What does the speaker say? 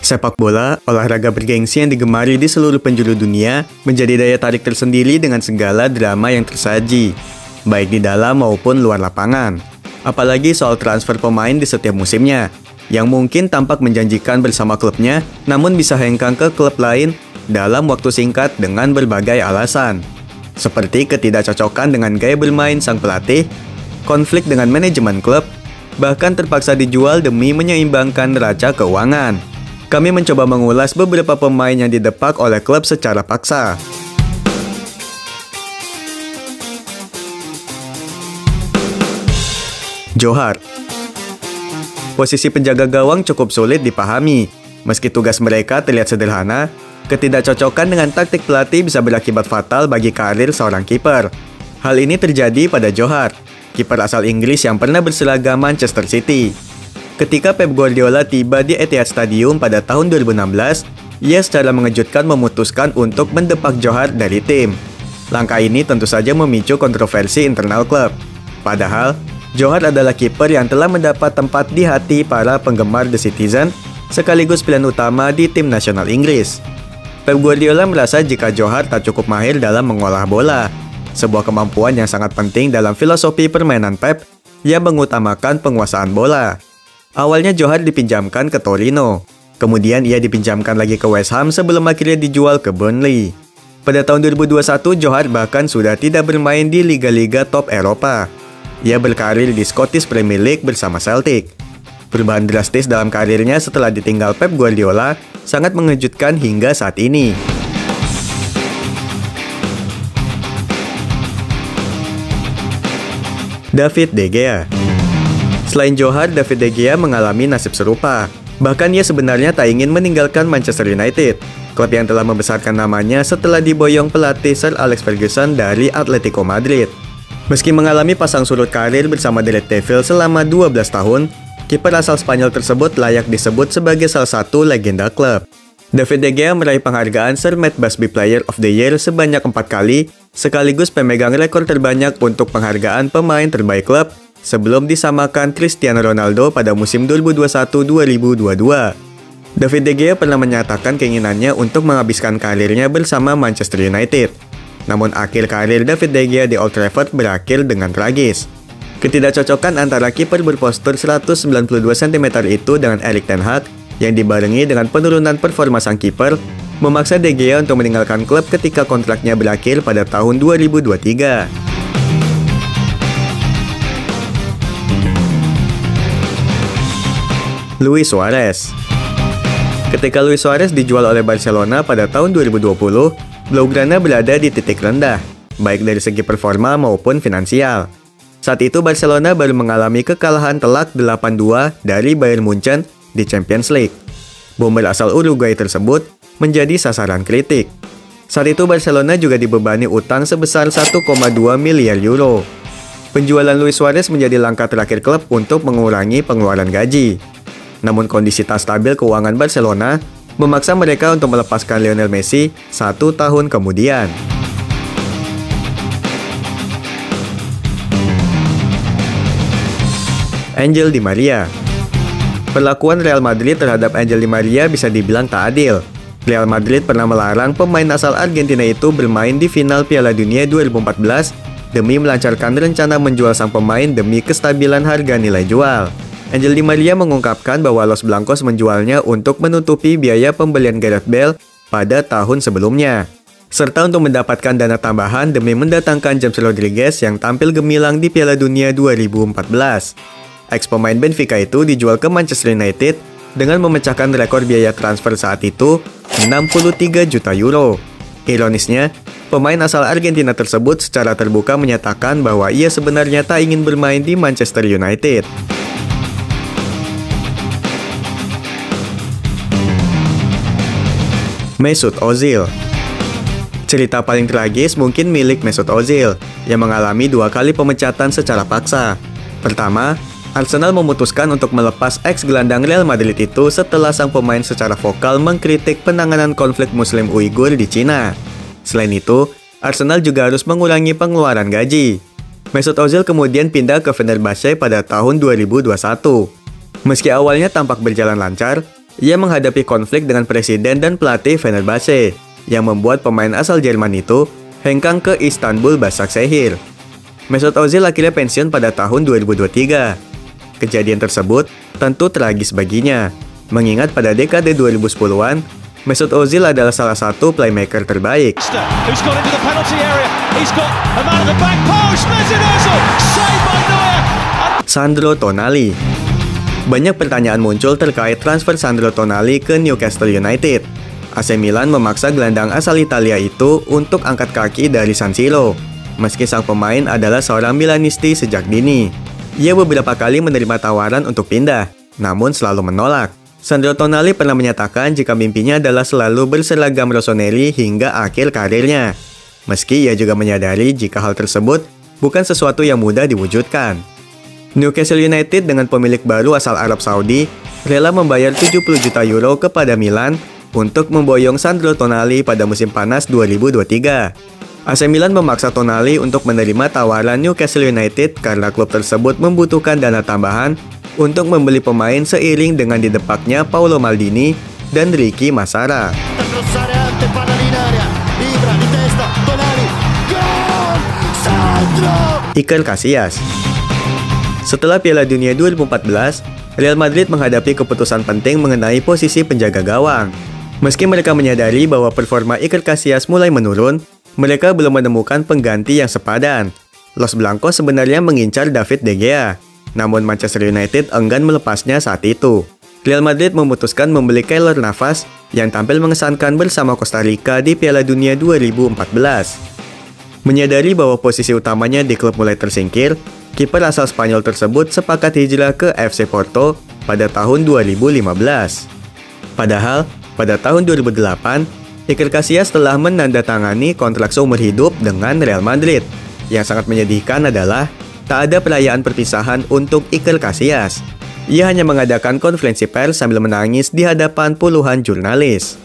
Sepak bola, olahraga bergengsi yang digemari di seluruh penjuru dunia, menjadi daya tarik tersendiri dengan segala drama yang tersaji, baik di dalam maupun luar lapangan. Apalagi soal transfer pemain di setiap musimnya, yang mungkin tampak menjanjikan bersama klubnya, namun bisa hengkang ke klub lain dalam waktu singkat dengan berbagai alasan. Seperti ketidakcocokan dengan gaya bermain sang pelatih, konflik dengan manajemen klub, bahkan terpaksa dijual demi menyeimbangkan neraca keuangan. Kami mencoba mengulas beberapa pemain yang didepak oleh klub secara paksa. Johar. Posisi penjaga gawang cukup sulit dipahami. Meski tugas mereka terlihat sederhana, ketidakcocokan dengan taktik pelatih bisa berakibat fatal bagi karir seorang kiper. Hal ini terjadi pada Johar, kiper asal Inggris yang pernah berseragam Manchester City. Ketika Pep Guardiola tiba di Etihad Stadium pada tahun 2016, ia secara mengejutkan memutuskan untuk mendepak Johar dari tim. Langkah ini tentu saja memicu kontroversi internal klub. Padahal, Johar adalah kiper yang telah mendapat tempat di hati para penggemar The Citizen, sekaligus pilihan utama di tim nasional Inggris. Pep Guardiola merasa jika Johar tak cukup mahir dalam mengolah bola, sebuah kemampuan yang sangat penting dalam filosofi permainan Pep yang mengutamakan penguasaan bola. Awalnya Johar dipinjamkan ke Torino, kemudian ia dipinjamkan lagi ke West Ham sebelum akhirnya dijual ke Burnley. Pada tahun 2021, Johar bahkan sudah tidak bermain di liga-liga top Eropa. Ia berkarir di Scottish Premier League bersama Celtic. Perubahan drastis dalam karirnya setelah ditinggal Pep Guardiola sangat mengejutkan hingga saat ini. David De Gea. Selain Johar, David De Gea mengalami nasib serupa. Bahkan ia sebenarnya tak ingin meninggalkan Manchester United, klub yang telah membesarkan namanya setelah diboyong pelatih Sir Alex Ferguson dari Atletico Madrid. Meski mengalami pasang surut karir bersama The Red Devils selama 12 tahun, kiper asal Spanyol tersebut layak disebut sebagai salah satu legenda klub. David De Gea meraih penghargaan Sir Matt Busby Player of the Year sebanyak 4 kali, sekaligus pemegang rekor terbanyak untuk penghargaan pemain terbaik klub, sebelum disamakan Cristiano Ronaldo pada musim 2021-2022. David De Gea pernah menyatakan keinginannya untuk menghabiskan karirnya bersama Manchester United. Namun akhir karir David De Gea di Old Trafford berakhir dengan tragis. Ketidakcocokan antara kiper berpostur 192 cm itu dengan Erik ten Hag yang dibarengi dengan penurunan performa sang kiper memaksa De Gea untuk meninggalkan klub ketika kontraknya berakhir pada tahun 2023. Luis Suarez. Ketika Luis Suarez dijual oleh Barcelona pada tahun 2020, Blaugrana berada di titik rendah, baik dari segi performa maupun finansial. Saat itu Barcelona baru mengalami kekalahan telak 8-2 dari Bayern Munchen di Champions League. Bomber asal Uruguay tersebut menjadi sasaran kritik. Saat itu Barcelona juga dibebani utang sebesar 1,2 miliar euro. Penjualan Luis Suarez menjadi langkah terakhir klub untuk mengurangi pengeluaran gaji. Namun kondisi tak stabil keuangan Barcelona memaksa mereka untuk melepaskan Lionel Messi 1 tahun kemudian. Angel Di Maria. Perlakuan Real Madrid terhadap Angel Di Maria bisa dibilang tak adil. Real Madrid pernah melarang pemain asal Argentina itu bermain di final Piala Dunia 2014 demi melancarkan rencana menjual sang pemain demi kestabilan harga nilai jual. Angel Di Maria mengungkapkan bahwa Los Blancos menjualnya untuk menutupi biaya pembelian Gareth Bale pada tahun sebelumnya, serta untuk mendapatkan dana tambahan demi mendatangkan James Rodriguez yang tampil gemilang di Piala Dunia 2014. Ex-pemain Benfica itu dijual ke Manchester United dengan memecahkan rekor biaya transfer saat itu 63 juta euro. Ironisnya, pemain asal Argentina tersebut secara terbuka menyatakan bahwa ia sebenarnya tak ingin bermain di Manchester United. Mesut Ozil. Cerita paling tragis mungkin milik Mesut Ozil yang mengalami 2 kali pemecatan secara paksa. Pertama, Arsenal memutuskan untuk melepas ex-gelandang Real Madrid itu setelah sang pemain secara vokal mengkritik penanganan konflik Muslim Uighur di Cina. Selain itu, Arsenal juga harus mengurangi pengeluaran gaji. Mesut Ozil kemudian pindah ke Fenerbahce pada tahun 2021. Meski awalnya tampak berjalan lancar, Mesut Ozil kemudian pindah ke Fenerbahce pada tahun 2021. Meski awalnya tampak berjalan lancar, Mesut Ozil kemudian pindah ke Fenerbahce pada tahun 2021. Meski awalnya tampak berjalan lancar, Mesut Ozil kemudian pindah ke Fenerbahce pada tahun 2021. Meski awalnya tampak berjalan lancar, Mesut Ozil kemudian pindah ke Fenerbahce pada tahun 2021. ia menghadapi konflik dengan presiden dan pelatih Fenerbahce, yang membuat pemain asal Jerman itu hengkang ke Istanbul Başakşehir. Mesut Ozil akhirnya pensiun pada tahun 2023. Kejadian tersebut tentu tragis baginya, mengingat pada dekade 2010-an, Mesut Ozil adalah salah satu playmaker terbaik. Sandro Tonali. Banyak pertanyaan muncul terkait transfer Sandro Tonali ke Newcastle United. AC Milan memaksa gelandang asal Italia itu untuk angkat kaki dari San Siro, meski sang pemain adalah seorang Milanisti sejak dini. Ia beberapa kali menerima tawaran untuk pindah, namun selalu menolak. Sandro Tonali pernah menyatakan jika mimpinya adalah selalu berseragam rossoneri hingga akhir karirnya. Meski ia juga menyadari jika hal tersebut bukan sesuatu yang mudah diwujudkan. Newcastle United dengan pemilik baru asal Arab Saudi rela membayar 70 juta euro kepada Milan untuk memboyong Sandro Tonali pada musim panas 2023. AC Milan memaksa Tonali untuk menerima tawaran Newcastle United karena klub tersebut membutuhkan dana tambahan untuk membeli pemain seiring dengan didepaknya Paolo Maldini dan Ricky Massara. Iker Casillas. Setelah Piala Dunia 2014, Real Madrid menghadapi keputusan penting mengenai posisi penjaga gawang. Meski mereka menyadari bahwa performa Iker Casillas mulai menurun, mereka belum menemukan pengganti yang sepadan. Los Blancos sebenarnya mengincar David De Gea, namun Manchester United enggan melepasnya saat itu. Real Madrid memutuskan membeli Keylor Navas yang tampil mengesankan bersama Costa Rica di Piala Dunia 2014. Menyadari bahwa posisi utamanya di klub mulai tersingkir, kiper asal Spanyol tersebut sepakat hijrah ke FC Porto pada tahun 2015. Padahal, pada tahun 2008, Iker Casillas telah menandatangani kontrak seumur hidup dengan Real Madrid. Yang sangat menyedihkan adalah tak ada perayaan perpisahan untuk Iker Casillas. Ia hanya mengadakan konferensi pers sambil menangis di hadapan puluhan jurnalis.